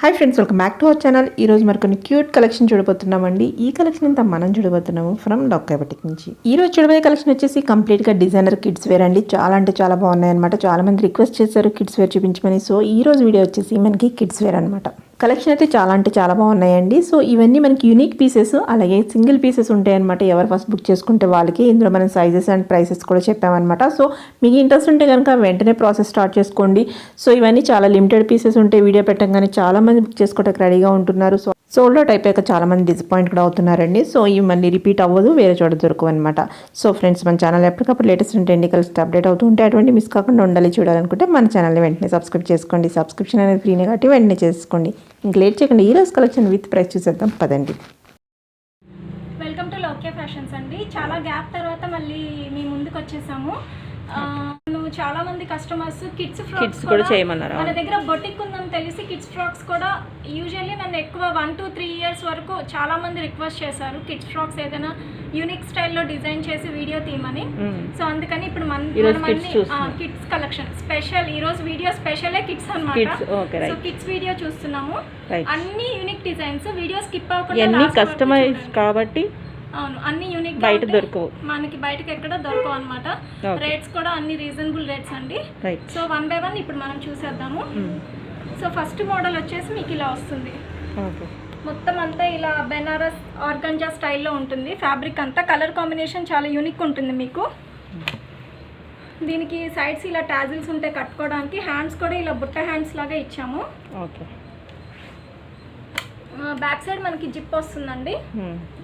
Hi friends, welcome back to our channel. ఈరోజు మరికొన్ని cute collection చూడబోతున్నామండి. ఈ కలెక్షన్ అంతా మనం చూడబోతున్నాము ఫ్రమ్ డొక్కా బటిక్ నుంచి. ఈ రోజు చూడబోయే కలెక్షన్ వచ్చేసి కంప్లీట్గా డిజైనర్ కిడ్స్ వేర్ అండి. చాలా అంటే చాలా బాగున్నాయి అనమాట. చాలా మంది రిక్వెస్ట్ చేశారు కిడ్స్ వేర్ చూపించమని. సో ఈ రోజు వీడియో వచ్చేసి మనకి కిడ్స్ వేర్ అనమాట. కలెక్షన్ అయితే చాలా అంటే చాలా బాగున్నాయండి. సో ఇవన్నీ మనకి యూనిక్ పీసెస్, అలాగే సింగిల్ పీసెస్ ఉంటాయి అనమాట. ఎవరు ఫస్ట్ బుక్ చేసుకుంటే వాళ్ళకి ఇందులో మనం సైజెస్ అండ్ ప్రైసెస్ కూడా చెప్పామన్నమాట. సో మీకు ఇంట్రెస్ట్ ఉంటే కనుక వెంటనే ప్రాసెస్ స్టార్ట్ చేసుకోండి. సో ఇవన్నీ చాలా లిమిటెడ్ పీసెస్ ఉంటాయి. వీడియో పెట్టగానే చాలా మంది బుక్ చేసుకోవడానికి రెడీగా ఉంటున్నారు. సో సోల్డ్ అవుట్ అయిపోయాక చాలా మంది డిసప్పాయింట్ కూడా అవుతున్నారండి. సో ఇవి మళ్ళీ రిపీట్ అవ్వదు, వేరే చోట దొరకవు అనమాట. సో ఫ్రెండ్స్, మన ఛానల్ ఎప్పటికప్పుడు లేటెస్ట్ ఉంటే కలిసి అప్డేట్ అవుతూ ఉంటే అటువంటి మిస్ కాకుండా ఉండాలి చూడాలనుకుంటే మన ఛానల్ని వెంటనే సబ్స్క్రైబ్ చేసుకోండి. సబ్స్క్రిప్షన్ అనేది ఫ్రీనే కాబట్టి వెంటనే చేసుకోండి. ఇంక లేట్ చేయకుండా ఈ రోజు కలెక్షన్ విత్ ప్రైస్ చూసేద్దాం పదండి. వెల్కమ్ టు లోకే ఫ్యాషన్స్ అండి. చాలా గ్యాప్ తర్వాత మళ్ళీ మీ ముందుకు వచ్చేసాము. చాలా మంది కస్టమర్స్ కిడ్స్ ఫ్రాక్స్ కూడా చేయమన్నారు. మన దగ్గర బొటిక్ ఉందని తెలిసి కిడ్స్ ఫ్రాక్స్ కూడా యూజువల్లీ నన్ను ఎక్కువ 1 to 3 years వరకు చాలా మంది రిక్వెస్ట్ చేశారు కిడ్స్ ఫ్రాక్స్ ఏదైనా యూనిక్ స్టైల్లో డిజైన్ చేసి వీడియో తీయమని. సో అందుకని ఇప్పుడు కిడ్స్ కలెక్షన్ స్పెషల్ ఈ రోజు వీడియో స్పెషలే కిడ్స్ అన్నమాట. సో కిడ్స్ వీడియో చూస్తున్నాము. అన్ని యూనిక్ డిజైన్స్, వీడియో స్కిప్ అవ్వకుండా కస్టమైజ్ కాబట్టి అవును, అన్ని యూనిక్ బయట దొరకవు, మనకి బయటకి ఎక్కడ దొరకవు అనమాట. రేట్స్ కూడా అన్ని రీజనబుల్ రేట్స్ అండి. సో 1 by 1 ఇప్పుడు మనం చూసేద్దాము. సో ఫస్ట్ మోడల్ వచ్చేసి మీకు ఇలా వస్తుంది. మొత్తం అంతా ఇలా బెనారస్ ఆర్గంజా స్టైల్లో ఉంటుంది. ఫ్యాబ్రిక్ అంతా కలర్ కాంబినేషన్ చాలా యూనిక్ ఉంటుంది మీకు. దీనికి సైడ్స్ ఇలా టాజిల్స్ ఉంటాయి కట్టుకోవడానికి. హ్యాండ్స్ కూడా ఇలా బుట్ట హ్యాండ్స్ లాగా ఇచ్చాము. బ్యాక్ సైడ్ మనకి జిప్ వస్తుందండి.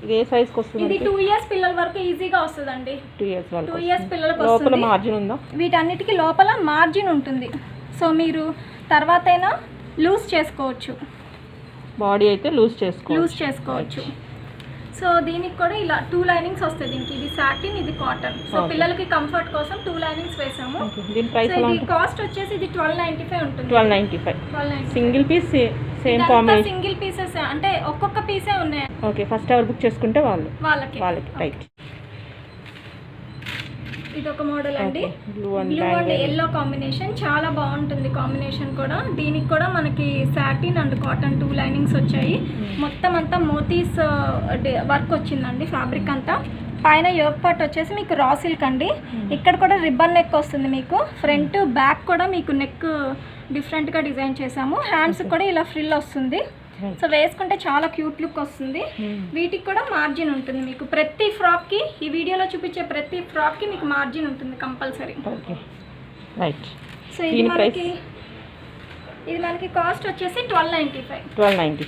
ఇది ఏ సైజ్ కి వస్తుంది? ఇది 2 years పిల్లల వరకు ఈజీగా వస్తుందండి. 2 years పిల్లలకు వస్తుంది. లోపల మార్జిన్ ఉందా? వీటన్నిటికీ లోపల మార్జిన్ ఉంటుంది. సో మీరు తర్వాత అయినా లూజ్ చేసుకోవచ్చు. బాడీ అయితే లూజ్ చేసుకోవచ్చు. సో దీనికి కూడా ఇలా 2 linings వస్తాయి. దీనికి ఇది సాటిన్, ఇది కాటన్. సో పిల్లలకి కంఫర్ట్ కోసం 2 linings వేసాము. దీని ప్రైస్ ఇది కాస్ట్ వచ్చేసి ఇది 1295 ఉంటుంది. 1295 single piece same combination. Single pieces అంటే ఒక్కొక్క పీసే ఉన్నాయి. ఓకే, ఫస్ట్ ఎవర్ బుక్ చేసుకుంటే వాళ్ళకి రైట్. ఇది ఒక మోడల్ అండి. బ్లూ అండ్ ఎల్లో కాంబినేషన్ చాలా బాగుంటుంది కాంబినేషన్ కూడా. దీనికి కూడా మనకి సాటిన్ అండ్ కాటన్ 2 linings వచ్చాయి. మొత్తం అంతా మోతీస్ వర్క్ వచ్చిందండి ఫ్యాబ్రిక్ అంతా. పైన యోక్ పార్ట్ వచ్చేసి మీకు రా సిల్క్ అండి. ఇక్కడ కూడా రిబ్బన్ నెక్ వస్తుంది మీకు. ఫ్రంట్ బ్యాక్ కూడా మీకు నెక్ డిఫరెంట్గా డిజైన్ చేసాము. హ్యాండ్స్ కూడా ఇలా ఫ్రిల్ వస్తుంది. సో వేసుకుంటే చాలా క్యూట్ లుక్ వస్తుంది. వీటికి కూడా మార్జిన్ ఉంటుంది మీకు. ప్రతి ఫ్రాక్కి, ఈ వీడియోలో చూపించే ప్రతి ఫ్రాక్కి మీకు మార్జిన్ ఉంటుంది కంపల్సరీ. సో ఇది మనకి కాస్ట్ వచ్చేసి 1295.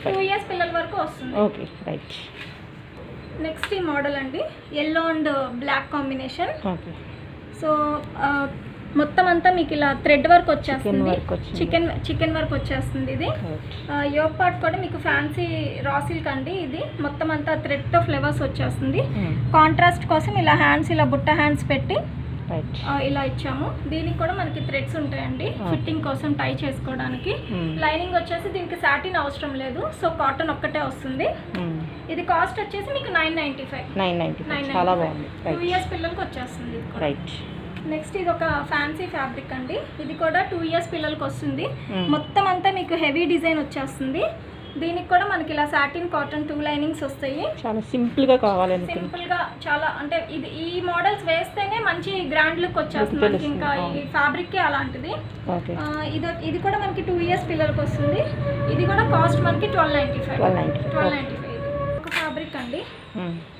2 years పిల్లల వరకు వస్తుంది. Okay right. నెక్స్ట్ ఈ మోడల్ అండి, yellow and black combination. So మొత్తం అంతా మీకు ఇలా థ్రెడ్ వర్క్ వచ్చేస్తుంది. చికెన్ వర్క్ వచ్చేస్తుంది. ఇది యోక్ పార్ట్ కూడా మీకు ఫ్యాన్సీ రా సిల్క్ అండి. ఇది మొత్తం అంతా థ్రెడ్తో ఫ్లేవర్స్ వచ్చేస్తుంది. కాంట్రాస్ట్ కోసం ఇలా హ్యాండ్స్, ఇలా బుట్ట హ్యాండ్స్ పెట్టి ఇలా ఇచ్చాము. దీనికి కూడా మనకి థ్రెడ్స్ ఉంటాయండి ఫిట్టింగ్ కోసం, టై చేసుకోవడానికి. లైనింగ్ వచ్చేసి దీనికి సాటిన్ అవసరం లేదు. సో కాటన్ ఒక్కటే వస్తుంది. ఇది కాస్ట్ వచ్చేసి మీకు 995. 2 years పిల్లలకి వచ్చేస్తుంది. నెక్స్ట్ ఇది ఒక ఫ్యాన్సీ ఫ్యాబ్రిక్ అండి. ఇది కూడా 2 years పిల్లలకి వస్తుంది. మొత్తం అంతా మీకు హెవీ డిజైన్ వచ్చేస్తుంది. దీనికి కూడా మనకి ఇలా సాటిన్ కాటన్ 2 linings వస్తాయి. చాలా సింపుల్ గా కావాలి, సింపుల్ గా చాలా అంటే ఈ మోడల్స్ వేస్తేనే మంచి గ్రాండ్ లుక్ వచ్చేస్తుంది మనకి. ఇంకా ఈ ఫ్యాబ్రిక్ అలాంటిది. ఇది కూడా మనకి 2 years పిల్లలకి వస్తుంది. ఇది కూడా కాస్ట్ మనకి 1295. ఫ్యాబ్రిక్ అండి.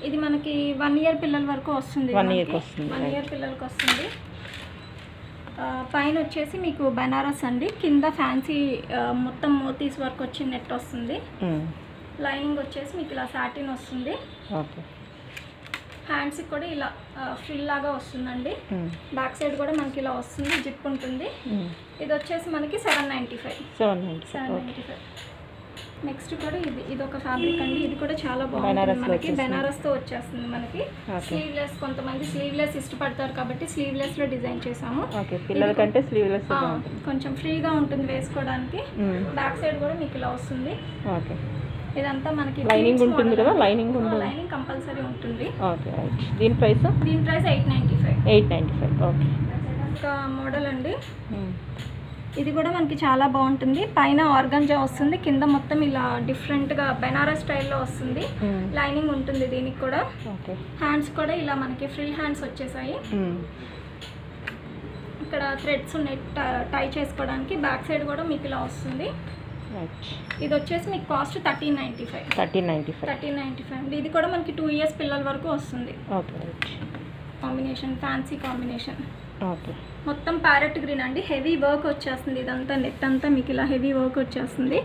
ఇది మనకి 1 year పిల్లల వరకు వస్తుంది. 1 year పిల్లలకి వస్తుంది. పైన వచ్చేసి మీకు బెనారస్ అండి. కింద ఫ్యాన్సీ మొత్తం మోతీస్ వర్క్ వచ్చి నెట్ వస్తుంది. లైనింగ్ వచ్చేసి మీకు ఇలా సాటిన్ వస్తుంది. హ్యాండ్స్ కూడా ఇలా ఫ్రిల్ లాగా వస్తుందండి. బ్యాక్ సైడ్ కూడా మనకి ఇలా వస్తుంది, జిప్ ఉంటుంది. ఇది వచ్చేసి మనకి 795. నెక్స్ట్ కూడా ఇది ఒక ఫ్యాబ్రిక్ అండి. ఇది కూడా చాలా బాగుంటుంది మనకి. బెనారస్తో వచ్చేస్తుంది మనకి. స్లీవ్లెస్, కొంతమంది స్లీవ్లెస్ ఇష్టపడతారు కాబట్టి స్లీవ్లెస్ లో డిజైన్ చేసాము. పిల్లలకంటే స్లీవ్లెస్ కొంచెం ఫ్రీగా ఉంటుంది వేసుకోవడానికి. బ్యాక్ సైడ్ కూడా మీకు ఇలా వస్తుంది. ఇదంతా మనకి లైనింగ్ ఉంటుంది కదా? లైనింగ్ కంపల్సరీ ఉంటుంది. దీని ప్రైస్ 895. ఓకే. ఒక మోడల్ అండి. ఇది కూడా మనకి చాలా బాగుంటుంది. పైన ఆర్గంజా వస్తుంది, కింద మొత్తం ఇలా డిఫరెంట్గా బెనారస్ స్టైల్లో వస్తుంది. లైనింగ్ ఉంటుంది దీనికి కూడా. హ్యాండ్స్ కూడా ఇలా మనకి ఫ్రిల్ హ్యాండ్స్ వచ్చేసాయి. ఇక్కడ థ్రెడ్స్ ఉన్నాయి టై చేసుకోవడానికి. బ్యాక్ సైడ్ కూడా మీకు ఇలా వస్తుంది. ఇది వచ్చేసి మీకు కాస్ట్ 1395 అండి. ఇది కూడా మనకి 2 years పిల్లల వరకు వస్తుంది. Combination fancy combination. మొత్తం ప్యారెట్ గ్రీన్ అండి. హెవీ వర్క్ వచ్చేస్తుంది. ఇదంతా నెట్ అంతా మీకు ఇలా హెవీ వర్క్ వచ్చేస్తుంది.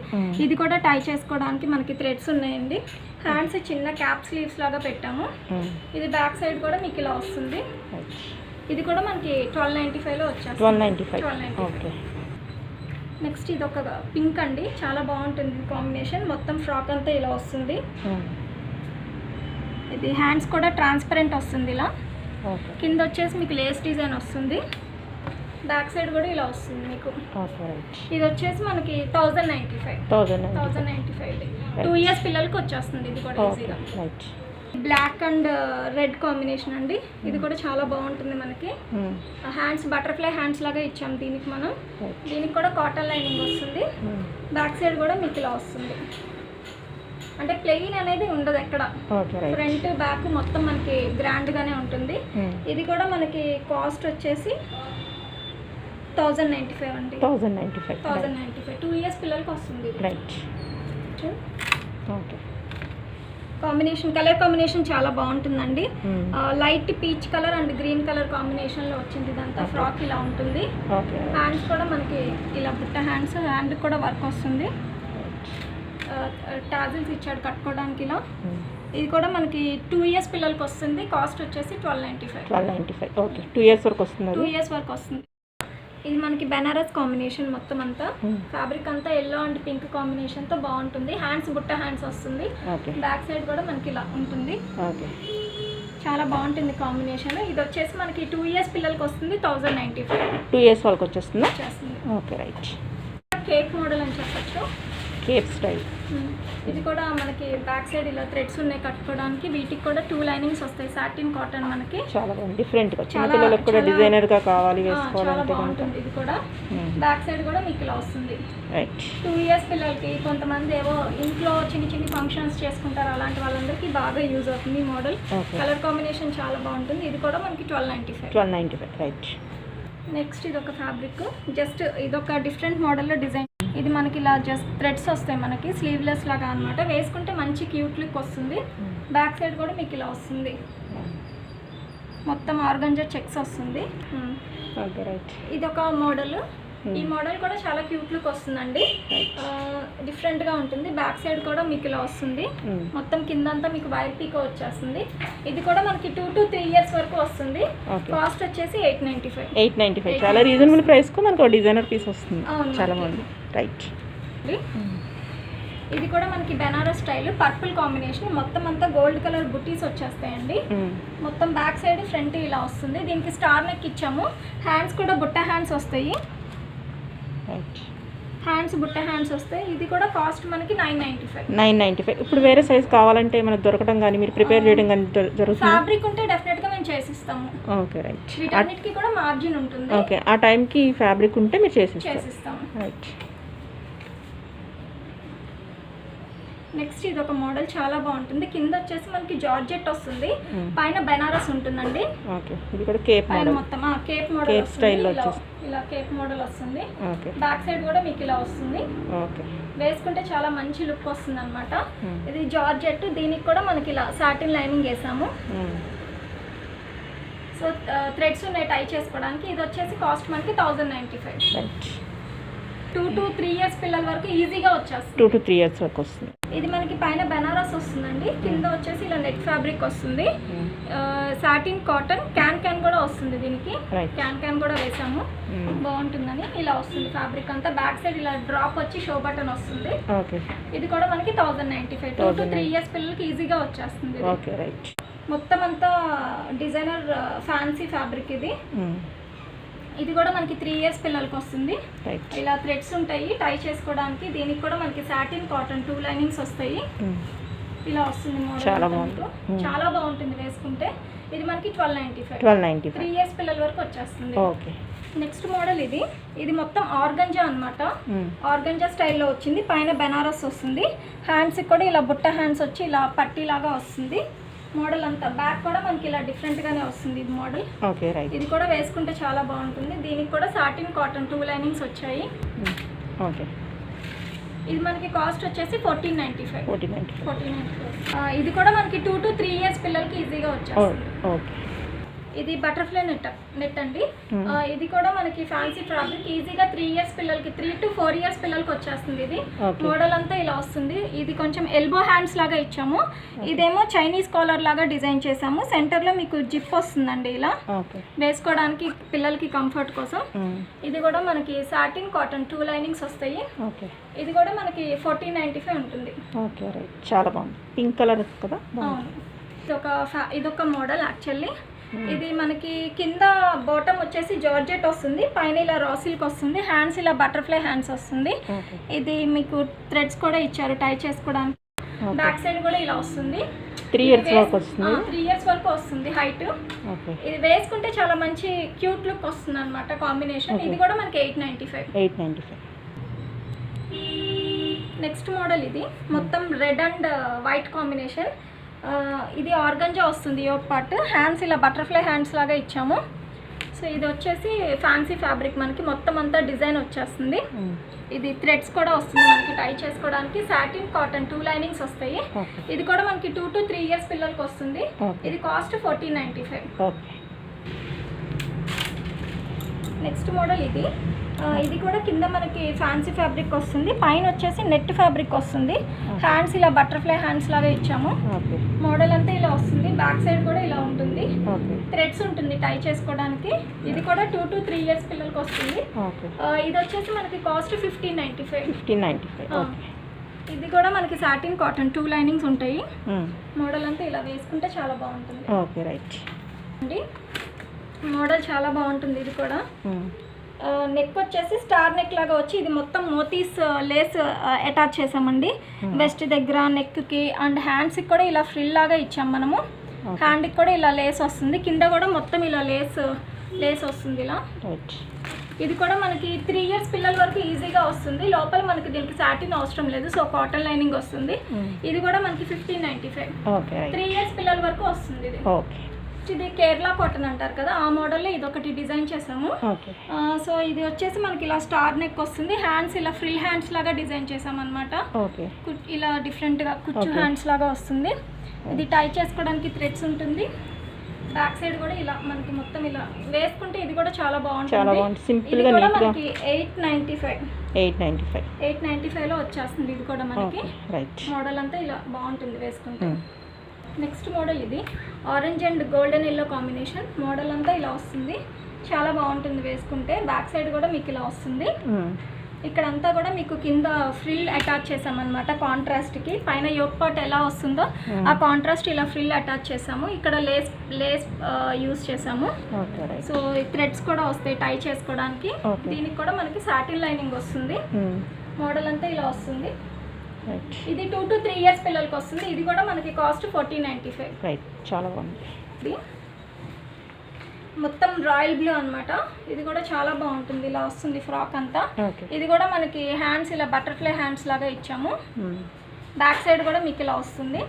ఇది కూడా టై చేసుకోవడానికి మనకి థ్రెడ్స్ ఉన్నాయండి. హ్యాండ్స్ చిన్న క్యాప్ స్లీవ్స్ లాగా పెట్టాము. ఇది బ్యాక్ సైడ్ కూడా మీకు ఇలా వస్తుంది. ఇది కూడా మనకి 1295లో వచ్చేస్తుంది. 1295. నెక్స్ట్ ఇది ఒక పింక్ అండి, చాలా బాగుంటుంది కాంబినేషన్. మొత్తం ఫ్రాక్ అంతా ఇలా వస్తుంది. ఇది హ్యాండ్స్ కూడా ట్రాన్స్పరెంట్ వస్తుంది ఇలా. కింద వచ్చేసి మీకు లేస్ డిజైన్ వస్తుంది. బ్యాక్ సైడ్ కూడా ఇలా వస్తుంది మీకు. ఇది వచ్చేసి మనకి 1095. 2 years పిల్లలకి వచ్చేస్తుంది. ఇది కూడా ఈజీగా. బ్లాక్ అండ్ రెడ్ కాంబినేషన్ అండి. ఇది కూడా చాలా బాగుంటుంది మనకి. హ్యాండ్స్ బటర్ఫ్లై హ్యాండ్స్ లాగా ఇచ్చాము దీనికి మనం. దీనికి కూడా కాటన్ లైనింగ్ వస్తుంది. బ్యాక్ సైడ్ కూడా మీకు ఇలా వస్తుంది. అంటే ప్లెయిన్ అనేది ఉండదు ఎక్కడ. ఫ్రంట్ బ్యాక్ మొత్తం మనకి గ్రాండ్ గానే ఉంటుంది. ఇది కూడా మనకి కాస్ట్ వచ్చేసి 1095 అండి. 1095 2 years పిల్లలకి వస్తుంది. కాంబినేషన్ కలర్ కాంబినేషన్ చాలా బాగుంటుందండి. Light peach colour and green colour కాంబినేషన్లో వచ్చింది. ఇదంతా ఫ్రాక్ ఇలా ఉంటుంది. హ్యాండ్స్ కూడా మనకి ఇలా బుట్ట హ్యాండ్స్. హ్యాండ్ కూడా వర్క్ వస్తుంది. టాజిల్స్ ఇచ్చాడు కట్టుకోవడానికి ఇలా. ఇది కూడా మనకి 2 years పిల్లలకి వస్తుంది. కాస్ట్ వచ్చేసి 1295. 2 years వరకు వస్తుంది. 2 years వరకు వస్తుంది. ఇది మనకి బెనారస్ కాంబినేషన్. మొత్తం అంతా ఫ్యాబ్రిక్ అంతా ఎల్లో అండ్ పింక్ కాంబినేషన్తో బాగుంటుంది. హ్యాండ్స్ బుట్ట హ్యాండ్స్ వస్తుంది. బ్యాక్ సైడ్ కూడా మనకి ఇలా ఉంటుంది. చాలా బాగుంటుంది కాంబినేషన్. ఇది వచ్చేసి మనకి 2 years పిల్లలకి వస్తుంది. 1095. 2 years వరకు వచ్చేస్తుంది. కేక్ మోడల్ అని చెప్పచ్చు. Cape style. ఇది కూడా మనకి బ్యాక్ సైడ్ ఇలా థ్రెడ్స్ ఉన్నాయి కట్టుకోవడానికి. వీటికి కూడా 2 linings వస్తాయి. సాటిన్ కాటన్ మనకి చాలా డిఫరెంట్ గా చిన్న పిల్లలకు కూడా డిజైనర్ గా కావాలి వేసుకోవాలంటే బాగుంటుంది. ఇది కూడా బ్యాక్ సైడ్ కూడా మీకు ఇలా వస్తుంది. 2 years పిల్లలకి కొంతమంది ఏవో ఇంట్లో చిన్న చిన్న ఫంక్షన్స్ చేసుకుంటారు. అలాంటి వాళ్ళందరికీ బాగా యూజ్ అవుతుంది ఈ మోడల్. కలర్ కాంబినేషన్ చాలా బాగుంటుంది. ఇది కూడా మనకి 1295. నెక్స్ట్ ఇది ఒక ఫ్యాబ్రిక్. జస్ట్ ఇదొక డిఫరెంట్ మోడల్లో డిజైన్. ఇది మనకి ఇలా జస్ట్ థ్రెడ్స్ వస్తాయి మనకి స్లీవ్లెస్ లాగా అనమాట. వేసుకుంటే మంచి క్యూట్ లుక్ వస్తుంది. బ్యాక్ సైడ్ కూడా మీకు ఇలా వస్తుంది. మొత్తం ఆర్గంజా చెక్స్ వస్తుంది. ఇది ఒక మోడల్. ఈ మోడల్ కూడా చాలా క్యూట్ లుక్ వస్తుందండి. డిఫరెంట్గా ఉంటుంది. బ్యాక్ సైడ్ కూడా మీకు ఇలా వస్తుంది. మొత్తం కిందంతా మీకు వైర్ పీకో వచ్చేస్తుంది. ఇది కూడా మనకి 2 to 3 years వరకు వస్తుంది. కాస్ట్ వచ్చేసి 895. చాలా రీజనబుల్ ప్రైస్ కు మనకు డిజైనర్ పీస్ వస్తుంది. చాలా బాగుంది. ఇది కూడా మనకి బెనారస్ స్టైల్ పర్పుల్ కాంబినేషన్. మొత్తం అంతా గోల్డ్ కలర్ బుట్టీస్ వచ్చేస్తాయండి. మొత్తం బ్యాక్ సైడ్ ఫ్రంట్ ఇలా వస్తుంది. దీనికి స్టార్ నెక్ ఇచ్చాము. హ్యాండ్స్ కూడా బుట్ట హ్యాండ్స్ వస్తాయి. హ్యాండ్స్ బుట్ట హ్యాండ్స్ వస్తాయి. ఇది కూడా కాస్ట్ మనకి 995. ఇప్పుడు వేరే సైజ్ కావాలంటే మనకు దొరకడం కానీ మీరు ప్రిపేర్ చేయడం కానీ జరుగుతుంది. ఫ్యాబ్రిక్ ఉంటే డెఫినెట్ గా మేము చేసిస్తాము. వీటన్నిటికీ కూడా మార్జిన్ ఉంటుంది. ఆ టైంకి ఫ్యాబ్రిక్ ఉంటే మీరు చేసిస్తాము. నెక్స్ట్ ఇది ఒక మోడల్ చాలా బాగుంటుంది. కింద వచ్చేసి మనకి జార్జెట్ వస్తుంది. పైన బెనారస్ ఉంటుందండి. ఇది కూడా కేప్ మోడల్. మొత్తం కేప్ మోడల్ స్టైల్లో ఇలా కేప్ మోడల్ వస్తుంది. బ్యాక్ సైడ్ కూడా మీకు ఇలా వస్తుంది. వేసుకుంటే చాలా మంచి లుక్ వస్తుంది అనమాట. ఇది జార్జెట్. దీనికి కూడా మనకి ఇలా సాటిన్ లైనింగ్ వేసాము. సో థ్రెడ్స్ ఉన్నాయి టై చేసుకోవడానికి. ఇది వచ్చేసి కాస్ట్ మనకి 1095. 2 to 3 years పిల్లల వరకు ఈజీగా వచ్చేస్తుంది. 2 to 3 years వరకు వస్తుంది. ఇది మనకి పైన బెనారస్ వస్తుందండి. కింద వచ్చేసి ఇలా నెట్ ఫ్యాబ్రిక్ వస్తుంది. సాటిన్ కాటన్ క్యాన్ కూడా వస్తుంది. దీనికి క్యాన్ కూడా వేసాము. బాగుంటుందని ఇలా వస్తుంది ఫ్యాబ్రిక్ అంతా. బ్యాక్ సైడ్ ఇలా డ్రాప్ వచ్చి షో బటన్ వస్తుంది. ఇది కూడా మనకి 1095. 2 to 3 years పిల్లలకి ఈజీగా వచ్చేస్తుంది. మొత్తం అంతా డిజైనర్ ఫ్యాన్సీ ఫ్యాబ్రిక్ ఇది. ఇది కూడా మనకి 3 years పిల్లలకి వస్తుంది. ఇలా థ్రెడ్స్ ఉంటాయి టై చేసుకోవడానికి. దీనికి కూడా మనకి సాటిన్ కాటన్ 2 linings వస్తాయి. ఇలా వస్తుంది మోడల్. చాలా బాగుంటుంది వేసుకుంటే. ఇది మనకి 1295. 3 years పిల్లల వరకు వచ్చేస్తుంది. నెక్స్ట్ మోడల్ ఇది మొత్తం ఆర్గంజా అన్నమాట. ఆర్గంజా స్టైల్లో వచ్చింది, పైన బెనారస్ వస్తుంది. హ్యాండ్స్కి కూడా ఇలా బుట్ట హ్యాండ్స్ వచ్చి ఇలా పట్టీలాగా వస్తుంది. మోడల్ అంతా బ్యాక్ కూడా మనకి ఇలా డిఫరెంట్గానే వస్తుంది ఇది మోడల్. Okay right. ఇది కూడా వేసుకుంటే చాలా బాగుంటుంది. దీనికి కూడా సాటిన్ కాటన్ 2 లైనింగ్స్ వచ్చాయి. ఓకే. ఇది మనకి కాస్ట్ వచ్చేసి 1495. 1495. ఇది కూడా మనకి 2 to 3 ఇయర్స్ పిల్లలకి ఈజీగా వచ్చేస్తుంది. ఓకే. ఇది బటర్ఫ్లై నెట్ అండి. ఇది కూడా మనకి ఫ్యాన్సీ ఫ్యాబ్రిక్, ఈజీగా 3 ఇయర్స్ పిల్లలకి 3 to 4 ఇయర్స్ పిల్లలకి వచ్చేస్తుంది. ఇది మోడల్ అంతా ఇలా వస్తుంది. ఇది కొంచెం ఎల్బో హ్యాండ్స్ లాగా ఇచ్చాము. ఇదేమో చైనీస్ కాలర్ లాగా డిజైన్ చేసాము. సెంటర్లో మీకు జిప్ వస్తుందండి, ఇలా వేసుకోవడానికి పిల్లలకి కంఫర్ట్ కోసం. ఇది కూడా మనకి సాటిన్ కాటన్ 2 లైనింగ్స్ వస్తాయి. ఇది కూడా మనకి 1495 ఉంటుంది. Okay right. చాలా బాగుంది, పింక్ కలర్ కదా. ఇదొక మోడల్ యాక్చువల్లీ. ఇది మనకి కింద బాటమ్ వచ్చేసి జార్జెట్ వస్తుంది, పైన ఇలా రా సిల్క్ వస్తుంది, హ్యాండ్స్ ఇలా బటర్ఫ్లై హ్యాండ్స్ వస్తుంది. ఇది మీకు థ్రెడ్స్ కూడా ఇచ్చారు టై చేసుకోవడానికి. బ్యాక్ సైడ్ కూడా ఇలా వస్తుంది. 3 ఇయర్స్ వరకు వస్తుంది. 3 ఇయర్స్ వరకు వస్తుంది హైట్. ఇది వేసుకుంటే చాలా మంచి క్యూట్ లుక్ వస్తుంది అనమాట కాంబినేషన్. ఇది కూడా మనకి 895. నెక్స్ట్ మోడల్ ఇది మొత్తం రెడ్ అండ్ వైట్ కాంబినేషన్. ఇది ఆర్గంజా వస్తుంది యోక్ పార్ట్. హ్యాండ్స్ ఇలా బటర్ఫ్లై హ్యాండ్స్ లాగా ఇచ్చాము. సో ఇది వచ్చేసి ఫ్యాన్సీ ఫ్యాబ్రిక్, మనకి మొత్తం అంతా డిజైన్ వచ్చేస్తుంది. ఇది థ్రెడ్స్ కూడా వస్తుంది మనకి టై చేసుకోవడానికి. సాటిన్ కాటన్ 2 లైనింగ్స్ వస్తాయి. ఇది కూడా మనకి 2 to 3 ఇయర్స్ పిల్లలకి వస్తుంది. ఇది కాస్ట్ 1495. నెక్స్ట్ మోడల్ ఇది కూడా కింద మనకి ఫ్యాన్సీ ఫ్యాబ్రిక్ వస్తుంది, పైన వచ్చేసి నెట్ ఫ్యాబ్రిక్ వస్తుంది. హ్యాండ్స్ ఇలా బటర్ఫ్లై హ్యాండ్స్ లాగా ఇచ్చాము. మోడల్ అంతా ఇలా వస్తుంది. బ్యాక్ సైడ్ కూడా ఇలా ఉంటుంది, థ్రెడ్స్ ఉంటుంది టై చేసుకోవడానికి. ఇది కూడా 2 to 3 ఇయర్స్ పిల్లలకి వస్తుంది. ఇది వచ్చేసి మనకి కాస్ట్ 1595. ఇది కూడా మనకి సాటిన్ కాటన్ 2 లైనింగ్స్ ఉంటాయి. మోడల్ అంతా ఇలా వేసుకుంటే చాలా బాగుంటుంది. ఓకే రైట్ అండి, మోడల్ చాలా బాగుంటుంది. ఇది కూడా నెక్ వచ్చేసి స్టార్ నెక్ లాగా వచ్చి, ఇది మొత్తం మోతీస్ లేస్ అటాచ్ చేసామండి వెస్ట్ దగ్గర, నెక్కి అండ్ హ్యాండ్స్కి కూడా ఇలా ఫ్రిల్ లాగా ఇచ్చాం మనము. హ్యాండ్కి కూడా ఇలా లేస్ వస్తుంది, కింద కూడా మొత్తం ఇలా లేస్ వస్తుంది ఇలా. ఇది కూడా మనకి 3 ఇయర్స్ పిల్లల వరకు ఈజీగా వస్తుంది. లోపల మనకి దీనికి సాటిన్ అవసరం లేదు, సో కాటన్ లైనింగ్ వస్తుంది. ఇది కూడా మనకి 1595. 3 ఇయర్స్ పిల్లల వరకు వస్తుంది ఇది. ఇది కేరళ కాటన్ అంటారు కదా, ఆ మోడల్లో ఇది ఒకటి డిజైన్ చేసాము. సో ఇది వచ్చేసి మనకి ఇలా స్టార్ నెక్ వస్తుంది. హ్యాండ్స్ ఇలా ఫ్రిల్ హ్యాండ్స్ లాగా డిజైన్ చేసాం అనమాట. ఇలా డిఫరెంట్గా కుచ్చు హ్యాండ్స్ లాగా వస్తుంది. ఇది టై చేసుకోవడానికి థ్రెడ్స్ ఉంటుంది. బ్యాక్ సైడ్ కూడా ఇలా మనకి మొత్తం ఇలా వేసుకుంటే ఇది కూడా చాలా బాగుంటుంది. ఇది కూడా మనకి 895 లో వచ్చేస్తుంది. ఇది కూడా మనకి మోడల్ అంతా ఇలా బాగుంటుంది వేసుకుంటే. నెక్స్ట్ మోడల్ ఇది orange and golden yellow combination. Model అంతా ఇలా వస్తుంది, చాలా బాగుంటుంది వేసుకుంటే. బ్యాక్ సైడ్ కూడా మీకు ఇలా వస్తుంది. ఇక్కడంతా కూడా మీకు కింద ఫ్రిల్ అటాచ్ చేసామన్నమాట కాంట్రాస్ట్కి. పైన యోక్ పార్ట్ ఎలా వస్తుందో ఆ కాంట్రాస్ట్ ఇలా ఫ్రిల్ అటాచ్ చేసాము. ఇక్కడ లేస్ యూస్ చేసాము. సో థ్రెడ్స్ కూడా వస్తాయి టై చేసుకోవడానికి. దీనికి కూడా మనకి సాటిన్ లైనింగ్ వస్తుంది. మోడల్ అంతా ఇలా వస్తుంది. ఇది 2 to 3 ఇయర్స్ పిల్లలకి వస్తుంది. ఇది కూడా మనకి కాస్ట్ 1495. చాలా బాగుంది. మొత్తం రాయల్ బ్లూ అన్నమాట. ఇది కూడా చాలా బాగుంటుంది, ఇలా వస్తుంది ఫ్రాక్ అంతా. ఇది కూడా మనకి హ్యాండ్స్ ఇలా బటర్ఫ్లై హ్యాండ్స్ లాగా ఇచ్చాము. బ్యాక్ సైడ్ కూడా మీకు ఇలా వస్తుంది.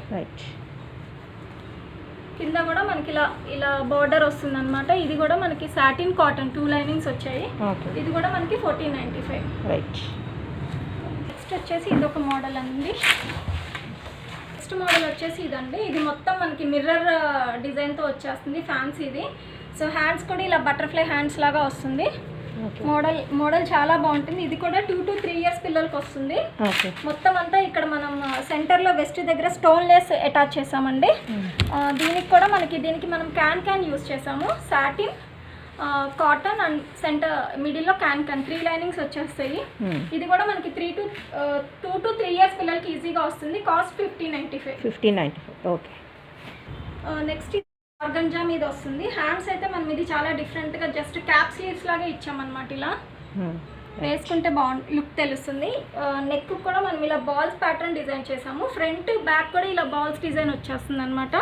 కింద కూడా మనకి ఇలా బార్డర్ వస్తుంది అనమాట. ఇది కూడా మనకి సాటిన్ కాటన్ 2 లైనింగ్స్ వచ్చాయి. ఇది కూడా మనకి 1495. నెక్స్ట్ వచ్చేసి ఇది ఒక మోడల్ అండి. నెక్స్ట్ మోడల్ వచ్చేసి ఇదండి. ఇది మొత్తం మనకి మిర్రర్ డిజైన్తో వచ్చేస్తుంది, ఫ్యాన్సీది. సో హ్యాండ్స్ కూడా ఇలా బటర్ఫ్లై హ్యాండ్స్ లాగా వస్తుంది. మోడల్ చాలా బాగుంటుంది. ఇది కూడా 2 to 3 ఇయర్స్ పిల్లలకి వస్తుంది. మొత్తం అంతా ఇక్కడ మనం సెంటర్లో వెస్ట్ దగ్గర స్టోన్ లేస్ అటాచ్ చేసామండి. దీనికి మనం క్యాన్ యూస్ చేసాము. సాటిన్ కాటన్ అండ్ సెంటర్ మిడిల్లో క్యాన్ 3 లైనింగ్స్ వచ్చేస్తాయి. ఇది కూడా మనకి 2 to 3 ఇయర్స్ పిల్లలకి ఈజీగా వస్తుంది. కాస్ట్ 1595. ఓకే. నెక్స్ట్ ఆర్గంజా మీద వస్తుంది. హ్యాండ్స్ అయితే మనం ఇది చాలా డిఫరెంట్గా జస్ట్ క్యాప్ స్లీవ్స్ లాగా ఇచ్చామన్నమాట ఇలా. వేసుకుంటే లుక్ తెలుస్తుంది. నెక్ కూడా మనం ఇలా బాల్స్ ప్యాటర్న్ డిజైన్ చేసాము. ఫ్రంట్ బ్యాక్ కూడా ఇలా బాల్స్ డిజైన్ వచ్చేస్తుంది అనమాట.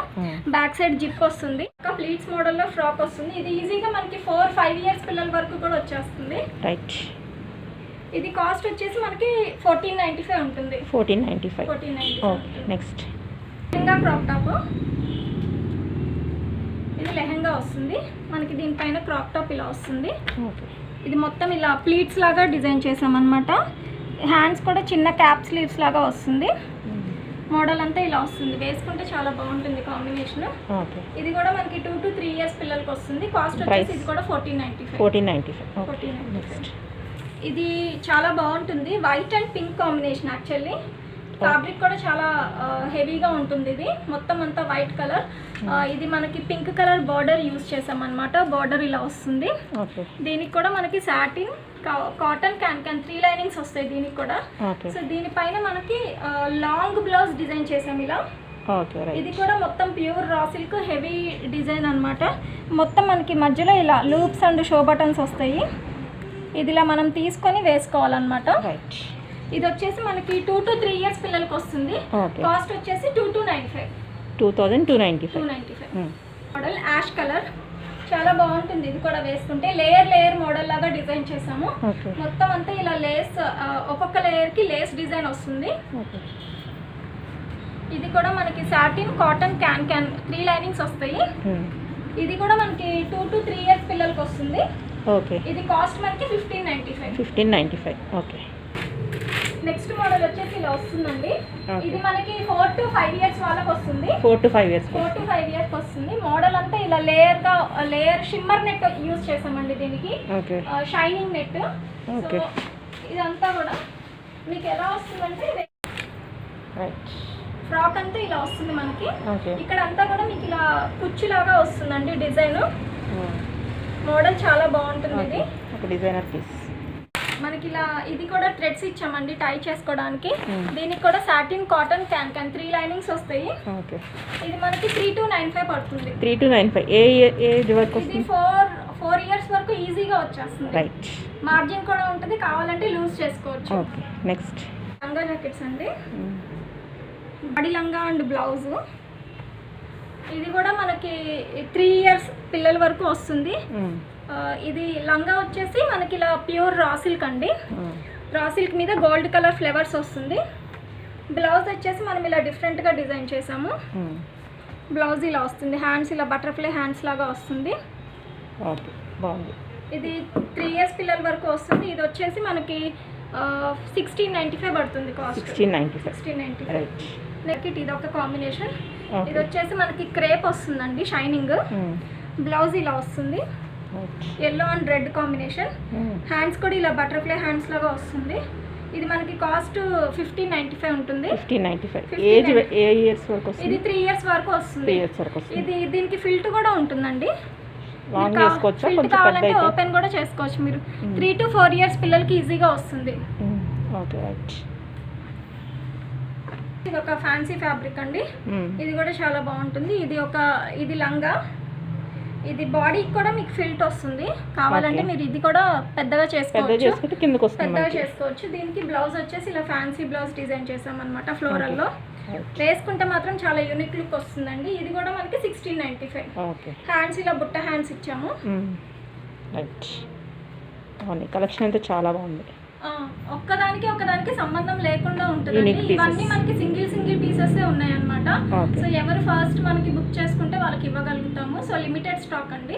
బ్యాక్ సైడ్ జిప్ వస్తుంది. ప్లీట్స్ మోడల్లో ఫ్రాక్ వస్తుంది. ఇది ఈజీగా మనకి 4-5 ఇయర్స్ పిల్లల వరకు కూడా వచ్చేస్తుంది. రైట్. ఇది కాస్ట్ వచ్చేసి మనకి 1495 ఉంటుంది. 1495. Okay. Next lehenga crop top. ఇది లెహంగా వస్తుంది మనకి. దీనిపైన క్రాప్ టాప్ ఇలా వస్తుంది. ఓకే. ఇది మొత్తం ఇలా ప్లీట్స్ లాగా డిజైన్ చేసామన్నమాట. హ్యాండ్స్ కూడా చిన్న క్యాప్ స్లీవ్స్ లాగా వస్తుంది. మోడల్ అంతా ఇలా వస్తుంది. వేసుకుంటే చాలా బాగుంటుంది కాంబినేషన్. ఓకే. ఇది కూడా మనకి 2 to 3 ఇయర్స్ పిల్లలకి వస్తుంది. కాస్ట్ వచ్చేసి ఇది కూడా 1495. 1495. ఇది చాలా బాగుంటుంది. White and pink combination. Actually fabric కూడా చాలా హెవీగా ఉంటుంది. ఇది మొత్తం అంతా వైట్ కలర్. ఇది మనకి పింక్ కలర్ బార్డర్ యూజ్ చేసామన్నమాట. బార్డర్ ఇలా వస్తుంది. దీనికి కూడా మనకి సాటిన్ కాటన్ క్యాన్ 3 లైనింగ్స్ వస్తాయి దీనికి కూడా. సో దీనిపైన మనకి లాంగ్ బ్లౌజ్ డిజైన్ చేసాం ఇలా. ఇది కూడా మొత్తం pure raw silk heavy design అన్నమాట. మొత్తం మనకి మధ్యలో ఇలా లూప్స్ అండ్ షో బటన్స్ వస్తాయి. ఇది ఇలా మనం తీసుకొని వేసుకోవాలన్నమాట. ఇది వచ్చేసి మనకి 2 to 3 ఇయర్స్ పిల్లలకి వస్తుంది. కాస్ట్ వచ్చేసి 2295. మోడల్ యాష్ కలర్ చాలా బాగుంటుంది. ఇది కూడా వేసుకుంటే లేయర్ మోడల్ లాగా డిజైన్ చేసాము. మొత్తం అంతా ఇలా లేస్, ఒక్కొక్క లేయర్ కి లేస్ డిజైన్ వస్తుంది. ఇది కూడా మనకి సాటిన్ కాటన్ క్యాన్ 3 లైనింగ్స్ వస్తాయి. ఇది కూడా మనకి 2 to 3 ఇయర్స్ పిల్లలకి వస్తుంది. ఇది కాస్ట్ మనకి 1595. ఓకే. నెక్స్ట్ మోడల్ వచ్చేసి ఇలా వస్తుందండి. ఇది మనకి 4 to 5 ఇయర్స్ వాళ్ళకి వస్తుంది. 4 to 5 ఇయర్స్ వస్తుంది. మోడల్ అంతా ఇలా లేయర్ షిమ్మర్ నెట్ యూజ్ చేసామండి దీనికి. Shining net. సో ఇదంతా కూడా మీకు ఎలా వస్తుందంటే ఫ్రాక్ అంతా ఇలా వస్తుంది మనకి. ఇక్కడ అంతా కూడా మీకు ఇలా కుచ్చులాగా వస్తుందండి డిజైన్. మోడల్ చాలా బాగుంటుంది. ఇది ఒక డిజైనర్ పీస్. మనకి ఇలా ఇది కూడా థ్రెడ్స్ ఇచ్చామండి టై చేసుకోవడానికి. దీనికి కూడా సాటిన్ కాటన్ క్యాన్ 3 లైనింగ్స్ వస్తాయి. ఇది మనకి 3295 పడుతుంది. 3295. ఏ ఏజ్ వరకు వస్తుంది? 4 ఇయర్స్ వరకు ఈజీగా వచ్చేస్తుంది. రైట్. మార్జిన్ కూడా ఉంటుంది. కావాలంటే లూజ్ చేసుకోవచ్చు. ఓకే. నెక్స్ట్ లంగా జాకెట్స్ అండి. బాడీ లంగా అండ్ బ్లౌజ్. ఇది కూడా మనకి 3 ఇయర్స్ పిల్లల వరకు వస్తుంది. ఇది లంగా వచ్చేసి మనకి ఇలా ప్యూర్ రా సిల్క్ అండి. రా సిల్క్ మీద గోల్డ్ కలర్ ఫ్లవర్స్ వస్తుంది. బ్లౌజ్ వచ్చేసి మనం ఇలా డిఫరెంట్గా డిజైన్ చేసాము. బ్లౌజ్ ఇలా వస్తుంది. హ్యాండ్స్ ఇలా బటర్ఫ్లై హ్యాండ్స్ లాగా వస్తుంది. ఇది 3 ఇయర్స్ పిల్లల వరకు వస్తుంది. ఇది వచ్చేసి మనకి 1695 పడుతుంది కాస్ట్. 1695. ఇది ఒక కాంబినేషన్. ఇది వచ్చేసి మనకి క్రేప్ వస్తుందండి షైనింగ్. బ్లౌజ్ ఇలా వస్తుంది. Yellow and red combination. Hands కూడా ఇలా బటర్ఫ్లై హ్యాండ్స్ లాగా వస్తుంది. ఇది మనకి కాస్ట్ 1595 ఉంటుంది. 1595. ఏజ్ ఏ ఇయర్స్ వరకు వస్తుంది? ఇది 3 ఇయర్స్ వరకు వస్తుంది. ఇది దీనికి ఫిల్ట్ కూడా ఉంటుందండి. ఫిల్ట్ కావాలంటే ఓపెన్ కూడా చేసుకోవచ్చు మీరు. 3 to 4 ఇయర్స్ పిల్లలకి ఈజీగా వస్తుంది. ఇది ఒక ఫ్యాన్సీ ఫ్యాబ్రిక్ అండి. ఇది కూడా చాలా బాగుంటుంది. ఇది లంగా. ఇది బాడీ కూడా మీకు ఫిల్ట్ వస్తుంది. కావాలంటే మీరు ఇది కూడా పెద్దగా చేసుకోవచ్చు. దీనికి బ్లౌజ్ వచ్చేసి ఇలా ఫ్యాన్సీ బ్లౌజ్ డిజైన్ చేసామన్నమాట ఫ్లోరల్లో. వేసుకుంటే మాత్రం చాలా యూనిక్ లుక్ వస్తుందండి. ఇది కూడా మనకి 1695. హ్యాండ్స్ ఇలా బుట్ట హ్యాండ్స్ ఇచ్చాము. కలెక్షన్ అయితే చాలా బాగుంది. ఒకదానికి సంబంధం లేకుండా ఉంటుందండి. ఇవన్నీ మనకి సింగిల్ పీసెస్ ఉన్నాయి అన్నమాట. సో ఎవరు ఫస్ట్ మనకి బుక్ చేసుకుంటే వాళ్ళకి ఇవ్వగలుగుతాము. సో లిమిటెడ్ స్టాక్ అండి.